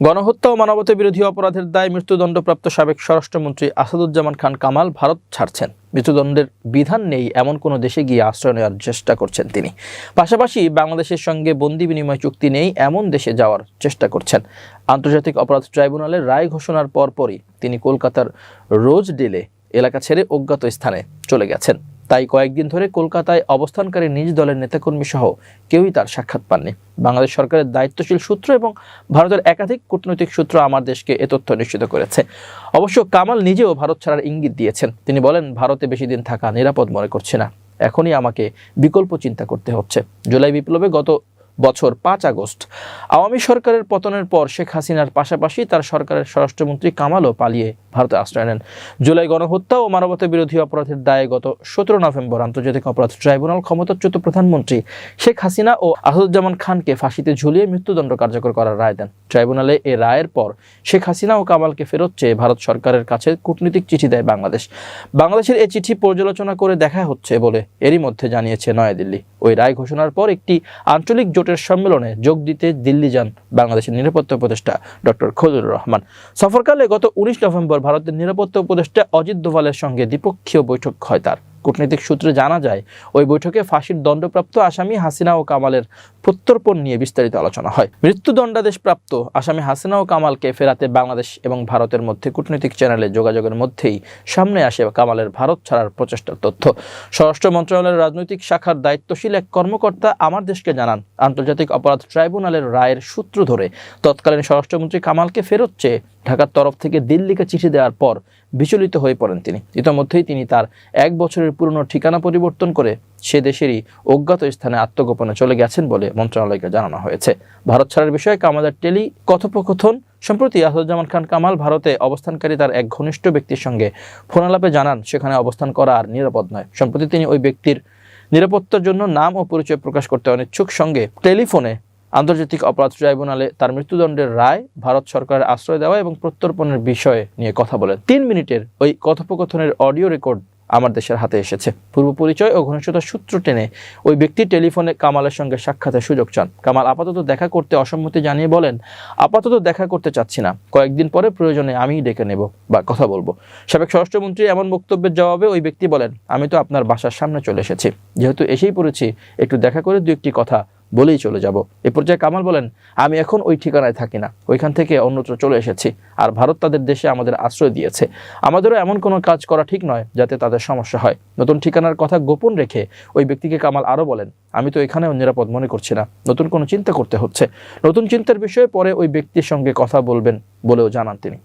গণহত্যা ও মানবতা বিরোধী অপরাধের দায়ে মৃত্যুদণ্ডপ্রাপ্ত সাবেক স্বরাষ্ট্রমন্ত্রী আসাদুজ্জামান খান কামাল ভারত ছাড়ছেন। মৃত্যুদণ্ডের বিধান নেই এমন কোনো দেশে গিয়ে আশ্রয় নেওয়ার চেষ্টা করছেন তিনি। পাশাপাশি বাংলাদেশের সঙ্গে বন্দি বিনিময় চুক্তি নেই এমন দেশে যাওয়ার চেষ্টা করছেন। আন্তর্জাতিক অপরাধ ট্রাইব্যুনালের রায় ঘোষণার পরপরই তিনি কলকাতার রোজডেলে এলাকা ছেড়ে অজ্ঞাত স্থানে চলে গেছেন। তাই কয়েকদিন ধরে কলকাতায় অবস্থানকারী নিজ দলের নেতাকর্মী সহ কেউই তার সাক্ষাৎ পাননি। বাংলাদেশ সরকারের দায়িত্বশীল সূত্র এবং ভারতের একাধিক কূটনৈতিক সূত্র আমার দেশকে এ তথ্য নিশ্চিত করেছে। অবশ্য কামাল নিজেও ভারত ছাড়ার ইঙ্গিত দিয়েছেন। তিনি বলেন, ভারতে বেশি দিন থাকা নিরাপদ মনে করছি না, এখনই আমাকে বিকল্প চিন্তা করতে হচ্ছে। জুলাই বিপ্লবে গত বছর 5 আগস্ট আওয়ামী সরকারের পতনের পর শেখ হাসিনার পাশাপাশি তার সরকারের স্বরাষ্ট্রমন্ত্রী কামালও পালিয়ে ভারতে আশ্রয় নেন। জুলাই গণহত্যা ও মানবতা বিরোধী অপরাধের দায়ে গত 17 নভেম্বর আন্তর্জাতিক অপরাধ ট্রাইব্যুনাল ক্ষমতাচ্যুত প্রধানমন্ত্রী শেখ হাসিনা ও আসাদুজ্জামান খানকে ফাঁসিতে ঝুলিয়ে মৃত্যুদণ্ড কার্যকর করার রায় দেন। ট্রাইব্যুনালে এ রায়ের পর শেখ হাসিনা ও কামালকে ফেরত চেয়ে ভারত সরকারের কাছে কূটনৈতিক চিঠি দেয় বাংলাদেশ। বাংলাদেশের এই চিঠি পর্যালোচনা করে দেখা হচ্ছে বলে এরই মধ্যে জানিয়েছে নয়াদিল্লি। ওই রায় ঘোষণার পর একটি আঞ্চলিক জোটের সম্মেলনে যোগ দিতে দিল্লি যান বাংলাদেশের নিরাপত্তা উপদেষ্টা ডক্টর খলিলুর রহমান। সফরকালে গত 19 নভেম্বর ভারতের নিরাপত্তা উপদেষ্টা অজিত দোভালের সঙ্গে দ্বিপক্ষীয় বৈঠক হয় তার। কূটনৈতিক সূত্রে জানা যায়, ওই বৈঠকে ফাঁসির দণ্ডপ্রাপ্ত আসামি হাসিনা ও কামালের প্রত্যর্পণ নিয়ে বিস্তারিত আলোচনা হয়। মৃত্যুদণ্ডাদেশপ্রাপ্ত আসামি হাসিনা ও কামালকে ফেরাতে বাংলাদেশ এবং ভারতের মধ্যে কূটনৈতিক চ্যানেলে যোগাযোগের মধ্যেই সামনে আসে কামালের ভারত ছাড়ার প্রচেষ্টার তথ্য। স্বরাষ্ট্র মন্ত্রণালয়ের রাজনৈতিক শাখার দায়িত্বশীল এক কর্মকর্তা আমার দেশকে জানান, আন্তর্জাতিক অপরাধ ট্রাইব্যুনালের রায়ের সূত্র ধরে তৎকালীন স্বরাষ্ট্রমন্ত্রী কামালকে ফেরত চেয়ে ঢাকার তরফ থেকে দিল্লিকে চিঠি দেওয়ার পর বিচলিত হয়ে পড়েন তিনি। ইতোমধ্যেই তিনি তার 1 বছরের পুরনো ঠিকানা পরিবর্তন করে সে দেশেরই অজ্ঞাত স্থানে আত্মগোপনে চলে গেছেন বলে মন্ত্রণালয়কে জানানো হয়েছে। ভারত ছাড়ার বিষয়ে কামালের টেলি কথোপকথন সম্প্রতি আসাদুজ্জামান খান কামাল ভারতে অবস্থানকারী তার এক ঘনিষ্ঠ ব্যক্তির সঙ্গে ফোনালাপে জানান, সেখানে অবস্থান করা আর নিরাপদ নয়। সম্প্রতি তিনি ওই ব্যক্তির নিরাপত্তার জন্য নাম ও পরিচয় প্রকাশ করতে অনিচ্ছুক। সঙ্গে টেলিফোনে আন্তর্জাতিক অপরাধ ট্রাইব্যুনালে তার মৃত্যুদণ্ডের রায়, ভারত সরকারের আশ্রয় দেওয়া এবং প্রত্যর্পণের বিষয়ে নিয়ে কথা বলেন। 3 মিনিটের ওই কথোপকথনের অডিও রেকর্ড আমার দেশের হাতে এসেছে। পূর্ব পরিচয় ও ঘনিষ্ঠতার সূত্র টেনে ওই ব্যক্তি টেলিফোনে কামালের সঙ্গে সাক্ষাতের সুযোগ চান। কামাল আপাতত দেখা করতে অসম্মতি জানিয়ে বলেন, আপাতত দেখা করতে চাচ্ছি না, কয়েকদিন পরে প্রয়োজনে আমিই ডেকে নেব বা কথা বলবো। সাবেক স্বরাষ্ট্রমন্ত্রী এমন বক্তব্যের জবাবে ওই ব্যক্তি বলেন, আমি তো আপনার বাসার সামনে চলে এসেছি, যেহেতু এসেই পড়েছি, একটু দেখা করে 2-1টি কথা বলেই চলে যাব। এ পর্যায়ে কামাল বলেন, আমি এখন ওই ঠিকানায় থাকি না, ওইখান থেকে অন্যত্র চলে এসেছি। আর ভারত তাদের দেশে আমাদের আশ্রয় দিয়েছে, আমাদেরও এমন কোনো কাজ করা ঠিক নয় যাতে তাদের সমস্যা হয়। নতুন ঠিকানার কথা গোপন রেখে ওই ব্যক্তিকে কামাল আরও বলেন, আমি তো এখানেও নিরাপদ মনে করছি না, নতুন কোনো চিন্তা করতে হচ্ছে। নতুন চিন্তার বিষয়ে পরে ওই ব্যক্তির সঙ্গে কথা বলবেন বলেও জানান তিনি।